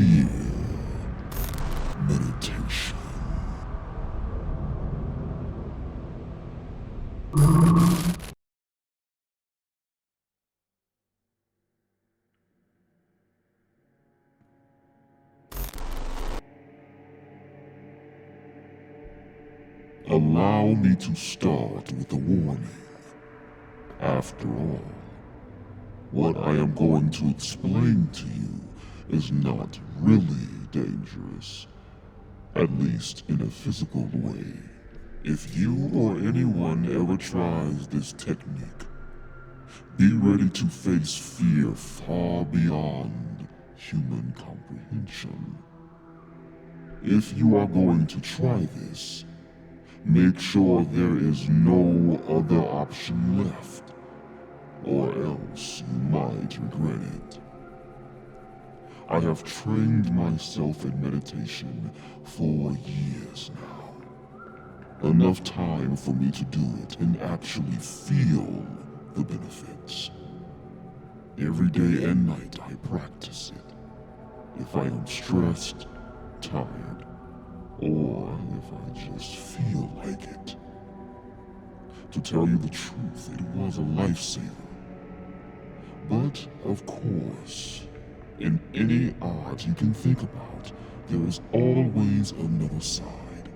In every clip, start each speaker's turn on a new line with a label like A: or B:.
A: fear meditation. Allow me to start with a warning. After all, what I am going to explain to you is not really dangerous, at least in a physical way. If you or anyone ever tries this technique, be ready to face fear far beyond human comprehension. If you are going to try this, make sure there is no other option left, or else you might regret it. I have trained myself in meditation for years now. Enough time for me to do it and actually feel the benefits. Every day and night I practice it. If I am stressed, tired, or if I just feel like it. To tell you the truth, it was a lifesaver. But, of course, in any art you can think about, there is always another side.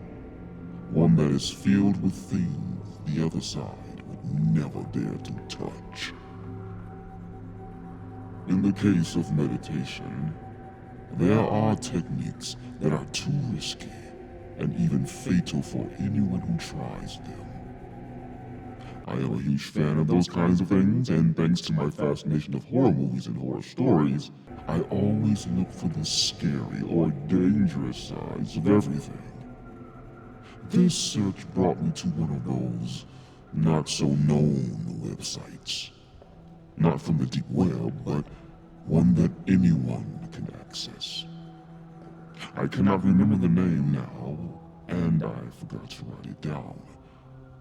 A: One that is filled with things the other side would never dare to touch. In the case of meditation, there are techniques that are too risky and even fatal for anyone who tries them. I am a huge fan of those kinds of things, and thanks to my fascination of horror movies and horror stories, I always look for the scary or dangerous sides of everything. This search brought me to one of those not-so-known websites. Not from the deep web, but one that anyone can access. I cannot remember the name now, and I forgot to write it down.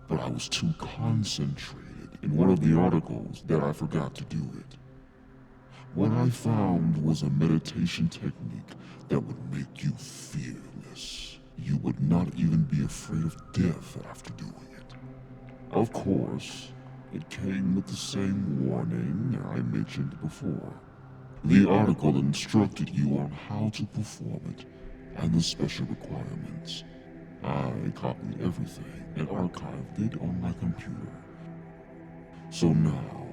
A: But I was too concentrated in one of the articles that I forgot to do it. What I found was a meditation technique that would make you fearless. You would not even be afraid of death after doing it. Of course, it came with the same warning I mentioned before. The article instructed you on how to perform it and the special requirements. I copied everything and archived it on my computer. So now,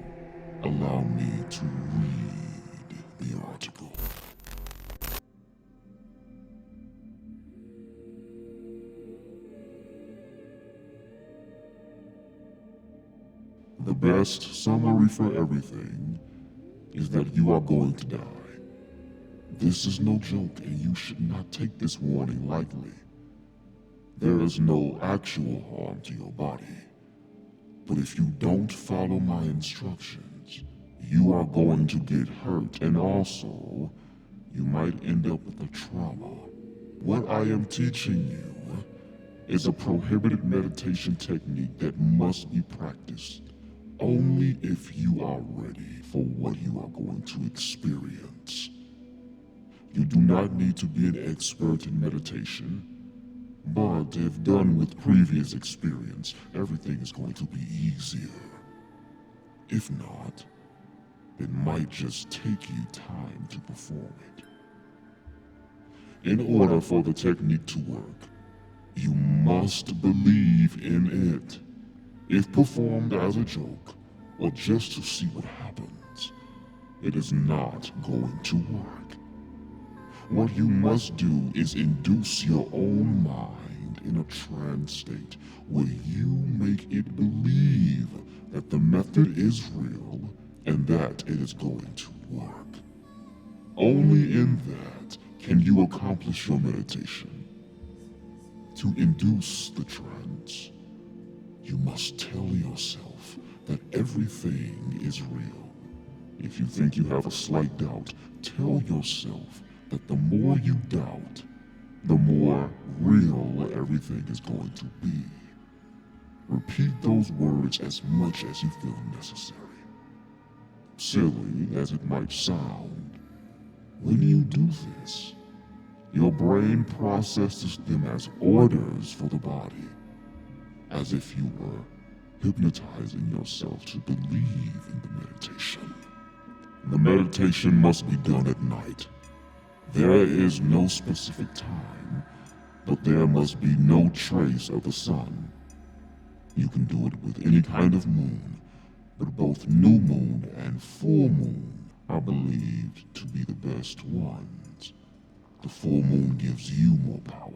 A: allow me to read the article. The best summary for everything is that you are going to die. This is no joke, and you should not take this warning lightly. There is no actual harm to your body. But if you don't follow my instructions, you are going to get hurt, and also, you might end up with a trauma. What I am teaching you is a prohibited meditation technique that must be practiced only if you are ready for what you are going to experience. You do not need to be an expert in meditation, but if done with previous experience, everything is going to be easier. If not, it might just take you time to perform it. In order for the technique to work, you must believe in it. If performed as a joke, or just to see what happens, it is not going to work. What you must do is induce your own mind in a trance state where you make it believe that the method is real and that it is going to work. Only in that can you accomplish your meditation. To induce the trance, you must tell yourself that everything is real. If you think you have a slight doubt, tell yourself that the more you doubt, the more real everything is going to be. Repeat those words as much as you feel necessary. Silly as it might sound, when you do this, Your brain processes them as orders for the body, as if you were hypnotizing yourself to believe in the meditation. The meditation must be done at night. There is no specific time, but there must be no trace of the sun. You can do it with any kind of moon, but both new moon and full moon are believed to be the best ones. The full moon gives you more power,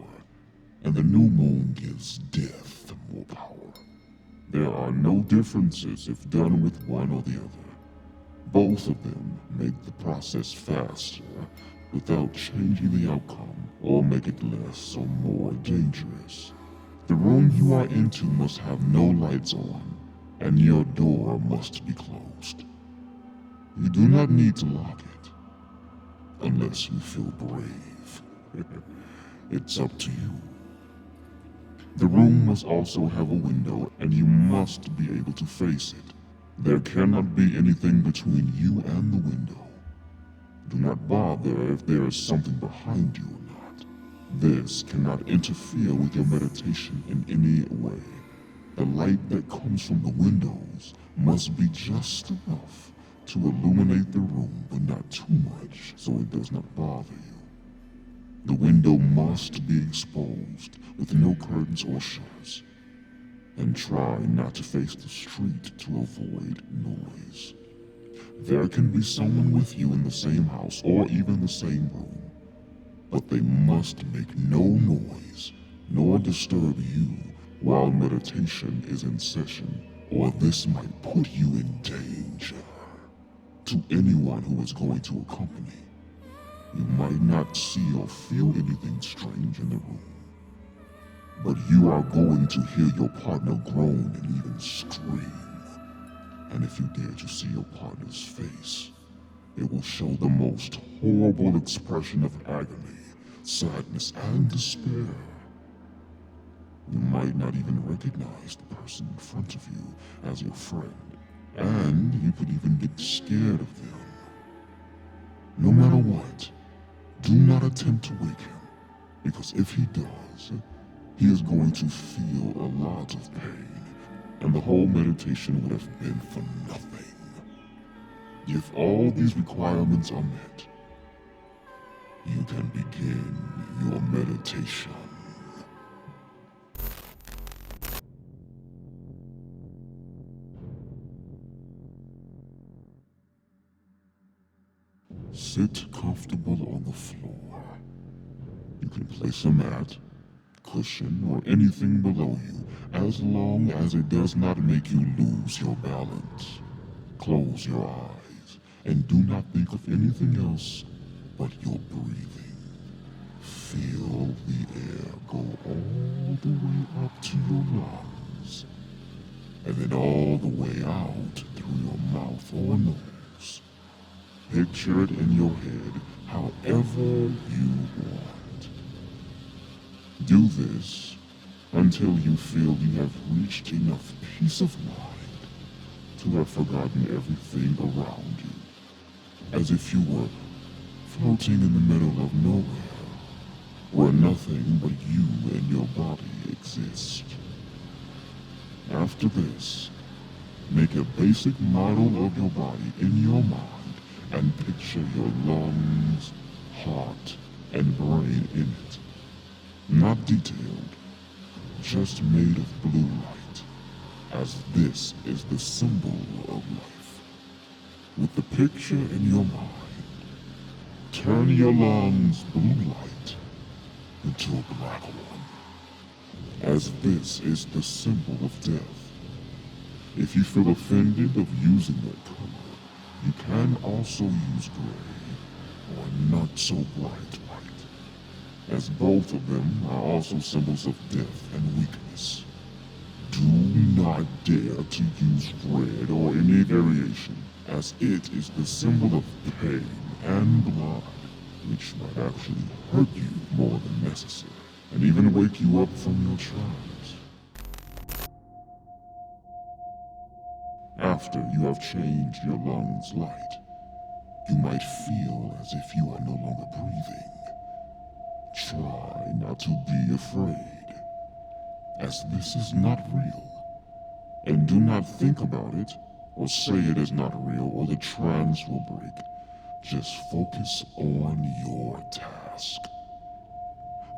A: and the new moon gives death more power. There are no differences if done with one or the other. Both of them make the process faster without changing the outcome or make it less or more dangerous. The room you are into must have no lights on, and your door must be closed. You do not need to lock it, unless you feel brave. It's up to you. The room must also have a window, and you must be able to face it. There cannot be anything between you and the window. Do not bother if there is something behind you or not. This cannot interfere with your meditation in any way. The light that comes from the windows must be just enough to illuminate the room, but not too much so it does not bother you. The window must be exposed with no curtains or shutters, and try not to face the street to avoid noise. There can be someone with you in the same house or even the same room, but they must make no noise nor disturb you while meditation is in session, or this might put you in danger. To anyone who is going to accompany, you might not see or feel anything strange in the room, but you are going to hear your partner groan and even scream. And if you dare to see your partner's face, it will show the most horrible expression of agony, sadness, and despair. You might not even recognize the person in front of you as your friend, and you could even get scared of them. No matter what, do not attempt to wake him, because if he does, he is going to feel a lot of pain, and the whole meditation would have been for nothing. If all these requirements are met, you can begin your meditation. Sit comfortable on the floor. You can place a mat, cushion, or anything below you, as long as it does not make you lose your balance. Close your eyes, and do not think of anything else but your breathing. Feel the air go all the way up to your lungs, and then all the way out through your mouth or nose. Picture it in your head however you want. Do this until you feel you have reached enough peace of mind to have forgotten everything around you, as if you were floating in the middle of nowhere, where nothing but you and your body exist. After this, make a basic model of your body in your mind and picture your lungs, heart, and brain in it. Not detailed, just made of blue light, as this is the symbol of life. With the picture in your mind, turn your lungs blue light into a black one, as this is the symbol of death. If you feel offended of using that color, you can also use gray, or not so bright white, as both of them are also symbols of death and weakness. Do not dare to use red or any variation, as it is the symbol of pain and blood, which might actually hurt you more than necessary, and even wake you up from your trance. After you have changed your lungs light, you might feel as if you are no longer breathing, Try not to be afraid, as this is not real. And do not think about it, or say it is not real, or the trance will break. Just focus on your task.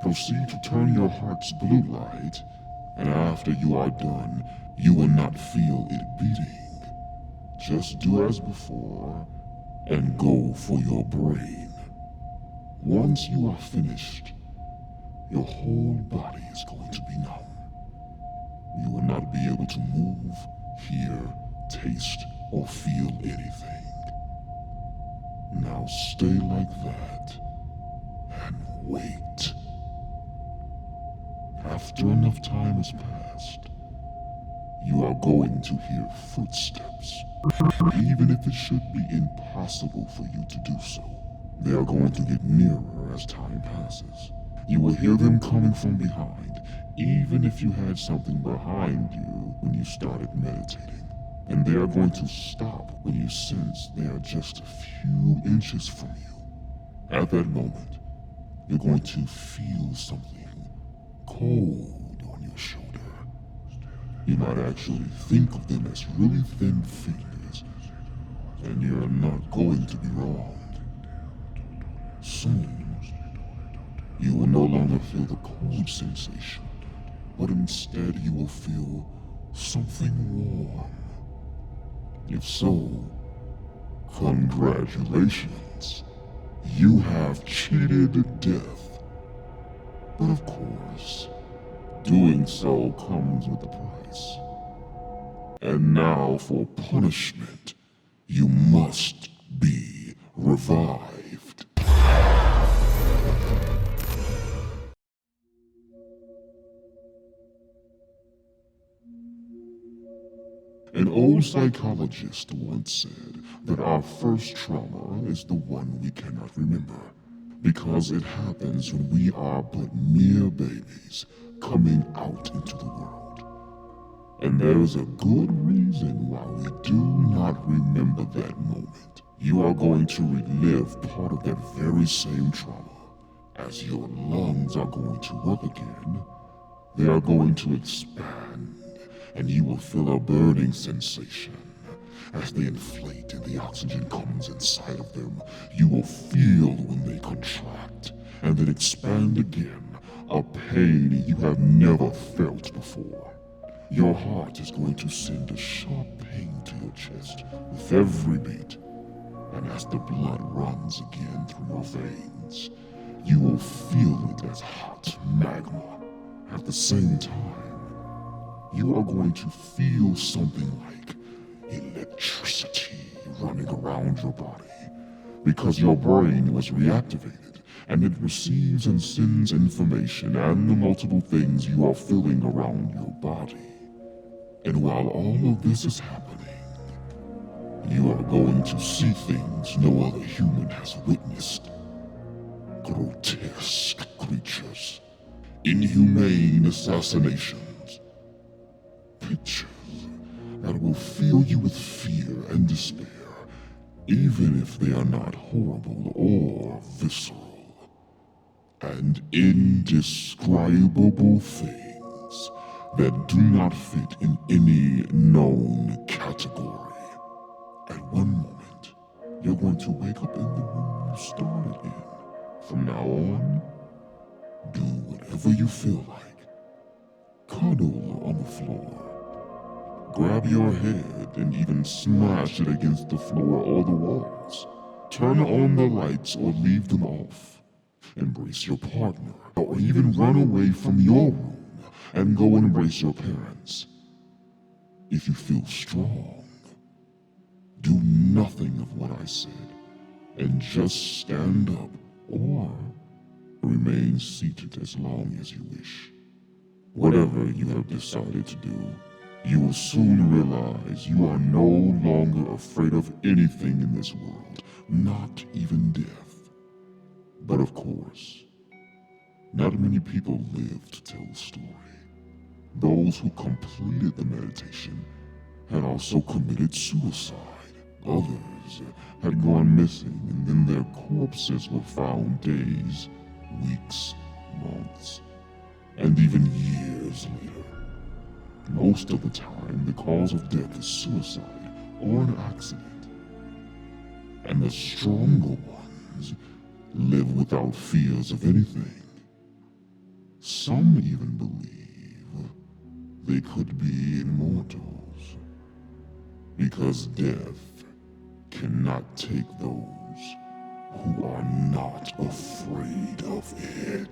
A: Proceed to turn your heart's blue light, and after you are done, you will not feel it beating. Just do as before, and go for your brain. Once you are finished, your whole body is going to be numb. You will not be able to move, hear, taste, or feel anything. Now stay like that, and wait. After enough time has passed, you are going to hear footsteps. Even if it should be impossible for you to do so, they are going to get nearer as time passes. You will hear them coming from behind, even if you had something behind you when you started meditating. And they are going to stop when you sense they are just a few inches from you. At that moment, you're going to feel something cold on your shoulder. You might actually think of them as really thin fingers, and you're not going to be wrong. Soon, you will no longer feel the cold sensation, but instead you will feel something warm. If so, congratulations. You have cheated death. But of course, doing so comes with a price. And now for punishment, you must be revived. An old psychologist once said that our first trauma is the one we cannot remember, because it happens when we are but mere babies coming out into the world. And there is a good reason why we do not remember that moment. You are going to relive part of that very same trauma. As your lungs are going to work again, they are going to expand, and you will feel a burning sensation. As they inflate and the oxygen comes inside of them, you will feel when they contract and then expand again, a pain you have never felt before. Your heart is going to send a sharp pain to your chest with every beat, and as the blood runs again through your veins, you will feel it as hot magma. At the same time, you are going to feel something like electricity running around your body, because your brain was reactivated, and it receives and sends information and the multiple things you are feeling around your body. And while all of this is happening, you are going to see things no other human has witnessed. Grotesque creatures, inhumane assassinations, pictures that will fill you with fear and despair, even if they are not horrible or visceral, and indescribable things that do not fit in any known category. At one moment, you're going to wake up in the room you started in. From now on, do whatever you feel like. Cuddle on the floor. Grab your head and even smash it against the floor or the walls. Turn on the lights or leave them off. Embrace your partner, or even run away from your room and go and embrace your parents. If you feel strong, do nothing of what I said, and just stand up or remain seated as long as you wish. Whatever you have decided to do, you will soon realize you are no longer afraid of anything in this world, not even death. But of course, not many people live to tell the story. Those who completed the meditation had also committed suicide. Others had gone missing, and then their corpses were found days, weeks, months, and even years later. Most of the time, the cause of death is suicide or an accident. And the stronger ones live without fears of anything. Some even believe they could be immortals, because death cannot take those who are not afraid of it.